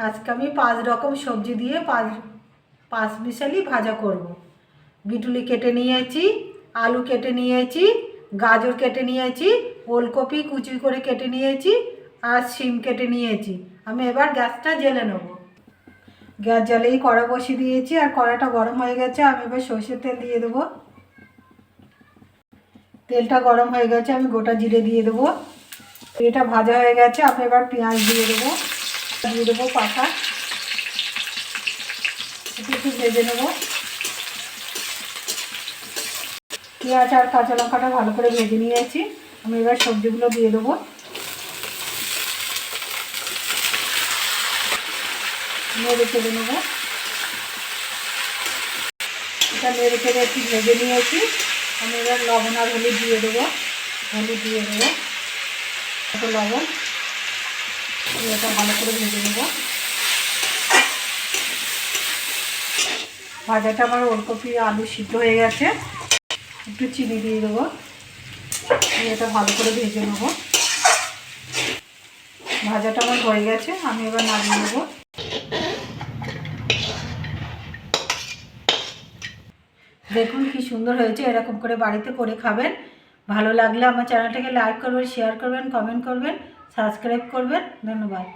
আজকে আমি 5 রকম সবজি দিয়ে পাঁচ মিশালি ভাজা করব। বিটুলি কেটে নিয়েছি, আলু কেটে নিয়েছি, গাজর কেটে নিয়েছি, ওলকপি কুচি করে কেটে নিয়েছি আর শিম কেটে নিয়েছি। আমি এবার গ্যাসটা জ্বেলে নেব। গ্যাস জ্বালেই কড়া বসিয়ে দিয়েছি আর কড়াটা গরম হয়ে গেছে। আমি এবার সরষের তেল দিয়ে দেবো। তেলটা গরম হয়ে গেছে, আমি গোটা জিরে দিয়ে দেবো। এটা ভাজা হয়ে গেছে, আমি এবার পেঁয়াজ দিয়ে দেবো। পাতা একটু ভেজে নেবো। পেঁয়াজ আর কাঁচা লঙ্কাটা ভালো করে ভেজে নিয়েছি। আমি এবার সবজিগুলো দিয়ে দেবো। নেড়ে চেড়ে নেবো। এটা নেড়ে চেড়ে একটু ভেজে নিয়েছি। আমি এবার লবণ আর হলুদ দিয়ে দেবো। একটু লবণ, এটা ভালো করে ভেজে নেবো। ভাজাটা আমার ওলকপি আলু সিদ্ধ হয়ে গেছে। একটু চিনি দিয়ে দেবো। এটা ভালো করে ভেজে নেবো। ভাজাটা আমার হয়ে গেছে, আমি এবার নামিয়ে নেবো। দেখুন কি সুন্দর হয়েছে। এরকম করে বাড়িতে করে খাবেন। ভালো লাগলে আমার চ্যানেলটাকে লাইক করবেন, শেয়ার করবেন, কমেন্ট করবেন, সাবস্ক্রাইব করবেন। ধন্যবাদ।